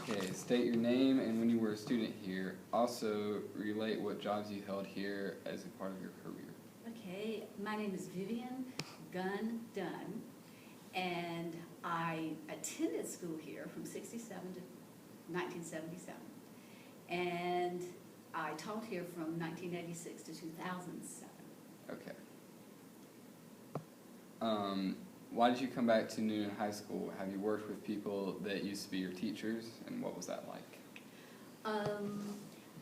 Okay, state your name and when you were a student here. Also, relate what jobs you held here as a part of your career. Okay, my name is Vivian Dunn, and I attended school here from 67 to 1977. And I taught here from 1986 to 2007. Okay. Why did you come back to Newnan High School? Have you worked with people that used to be your teachers, and what was that like?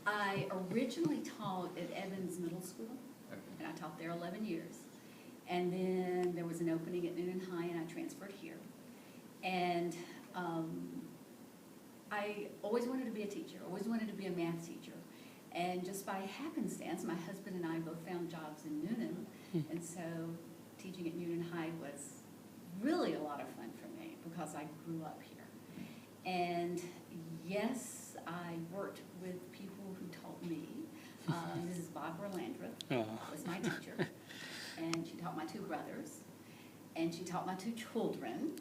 I originally taught at Evans Middle School, Okay. and I taught there 11 years. And then there was an opening at Newnan High, and I transferred here. And I always wanted to be a teacher, always wanted to be a math teacher. And just by happenstance, my husband and I both found jobs in Newnan, and so teaching at Newnan High was really a lot of fun for me because I grew up here. And yes, I worked with people who taught me. Mrs. Barbara Landreth was my teacher, and she taught my two brothers, and she taught my two children,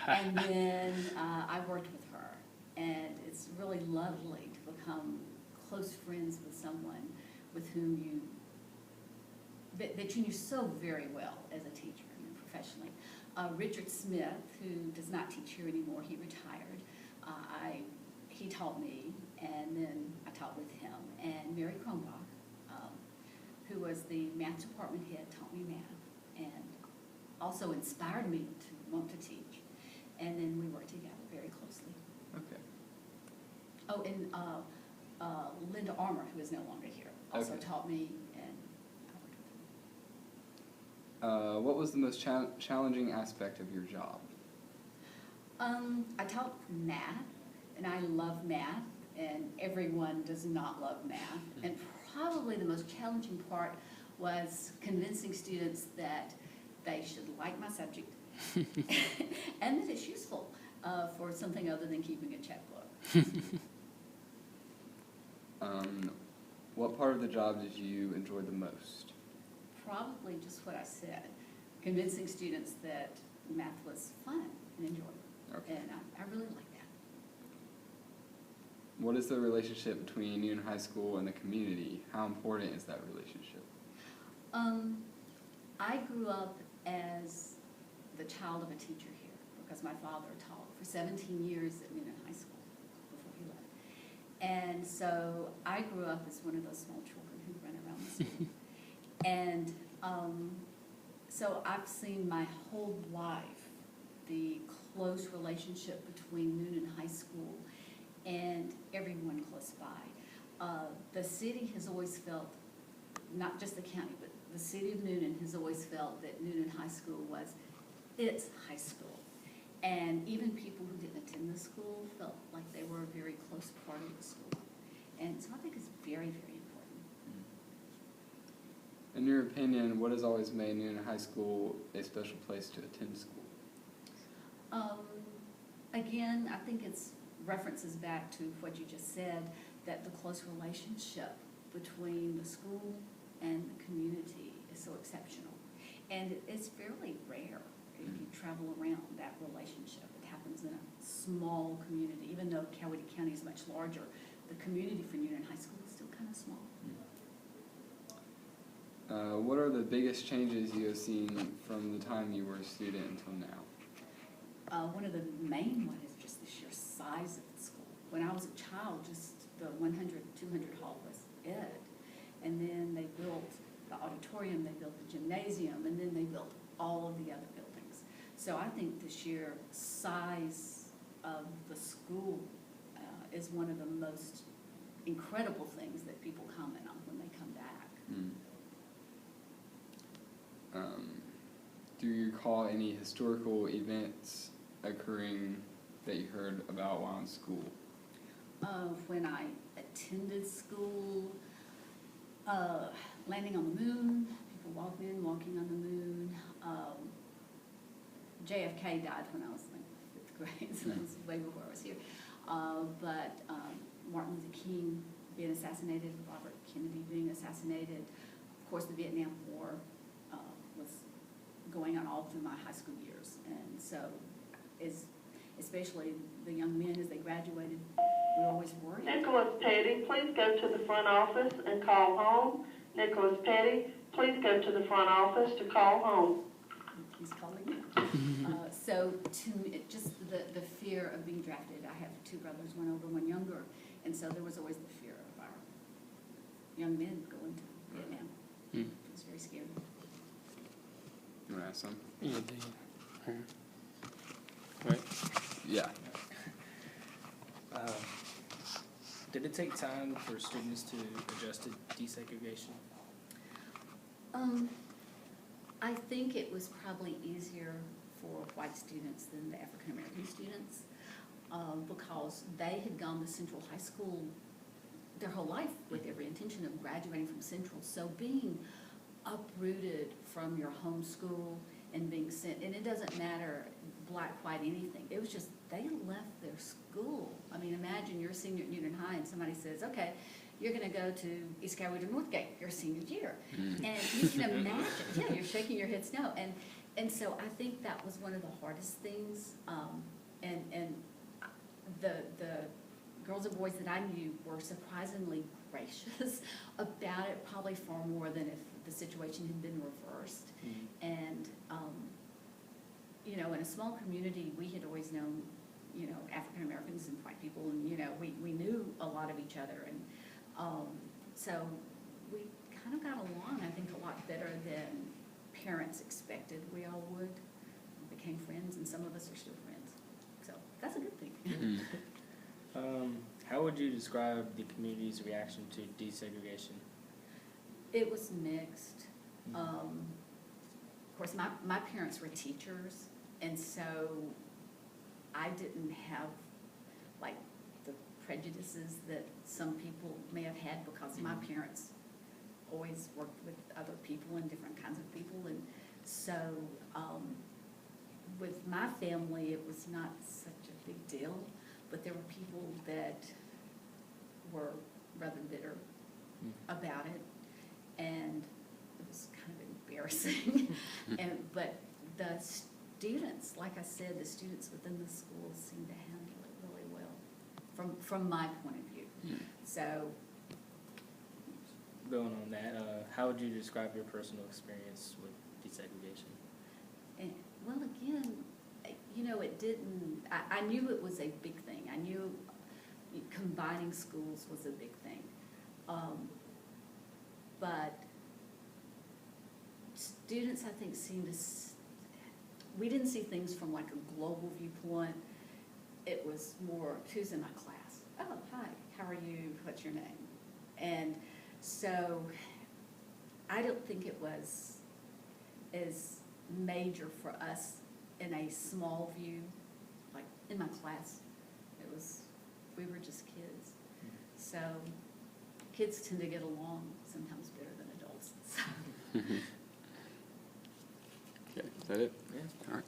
and then I worked with her. And it's really lovely to become close friends with someone with whom that you knew so very well as a teacher and professionally. Richard Smith, who does not teach here anymore, he retired. He taught me, and then I taught with him. And Mary Kronbach, who was the math department head, taught me math and also inspired me to want to teach. And then we worked together very closely. Okay. Oh, and Linda Armour, who is no longer here, also taught me, and I worked with her. What was the most challenging aspect of your job? I taught math, and I love math, and everyone does not love math. And probably the most challenging part was convincing students that they should like my subject and that it's useful for something other than keeping a checkbook. What part of the job did you enjoy the most? Probably just what I said, convincing students that math was fun and enjoyable. Okay. And I really like that. What is the relationship between Newnan High School and the community? How important is that relationship? I grew up as the child of a teacher here because my father taught for 17 years at Newnan High School before he left. And so I grew up as one of those small children who ran around the school. And so I've seen my whole life the close relationship between Newnan High School and everyone close by. The city has always felt, not just the county, but the city of Newnan has always felt that Newnan High School was its high school. And even people who didn't attend the school felt like they were a very close part of the school. And so I think it's very, very important. In your opinion, what has always made Newnan High School a special place to attend school? Again, I think it's references back to what you just said, that the close relationship between the school and the community is so exceptional. And it's fairly rare if you travel around that relationship. It happens in a small community. Even though Coweta County is much larger, the community for Newnan High School is still kind of small. What are the biggest changes you have seen from the time you were a student until now? One of the main ones is just the sheer size of the school. When I was a child, just the 100, 200 hall was it. And then they built the auditorium, they built the gymnasium, and then they built all of the other buildings. So I think the sheer size of the school is one of the most incredible things that people comment on when they come back. Do you recall any historical events occurring that you heard about while in school? When I attended school, landing on the moon, people walking on the moon. JFK died when I was in 5th grade, so that was way before I was here. But Martin Luther King being assassinated, Robert Kennedy being assassinated, of course the Vietnam War was going on all through my high school years. And so especially the young men as they graduated, we always worried. Nicholas Petty, please go to the front office and call home. Nicholas Petty, please go to the front office to call home. He's calling me. So to me, just the fear of being drafted. I have two brothers, one older, one younger, and so there was always the fear of our young men going to Vietnam. It was very scary. You want to ask some? Yeah, right. Yeah. Did it take time for students to adjust to desegregation? I think it was probably easier for white students than the African American students because they had gone to Central High School their whole life with every intention of graduating from Central. So being uprooted from your home school and being sent, and it doesn't matter black, white, anything. It was just they left their school. I mean, imagine you're a senior at Newnan High and somebody says, okay, you're going to go to East Coward or Northgate your senior year. And you can imagine, yeah, you're shaking your heads no. And so I think that was one of the hardest things. And the girls and boys that I knew were surprisingly gracious about it, probably far more than if the situation had been reversed. And, you know, in a small community, we had always known, you know, African Americans and white people, and, you know, we knew a lot of each other. And so we kind of got along, I think, a lot better than parents expected we all would. We became friends, and some of us are still friends. So that's a good thing. How would you describe the community's reaction to desegregation? It was mixed. Of course, my parents were teachers, and so I didn't have like the prejudices that some people may have had because my parents always worked with other people and different kinds of people. And so with my family, it was not such a big deal, but there were people that were rather bitter about it, and it was kind of embarrassing. But the students, like I said, the students within the school seemed to handle it really well, from my point of view. So, Going on that, how would you describe your personal experience with desegregation? and, well, again, you know, it didn't. I knew it was a big thing. I knew combining schools was a big thing, but students, I think, seemed to. We didn't see things from like a global viewpoint. It was more, who's in my class? Oh, hi, how are you? What's your name? And so I don't think it was as major for us in a small view. Like in my class, we were just kids. So kids tend to get along sometimes better than adults. So. Okay, is that it? Yeah. All right.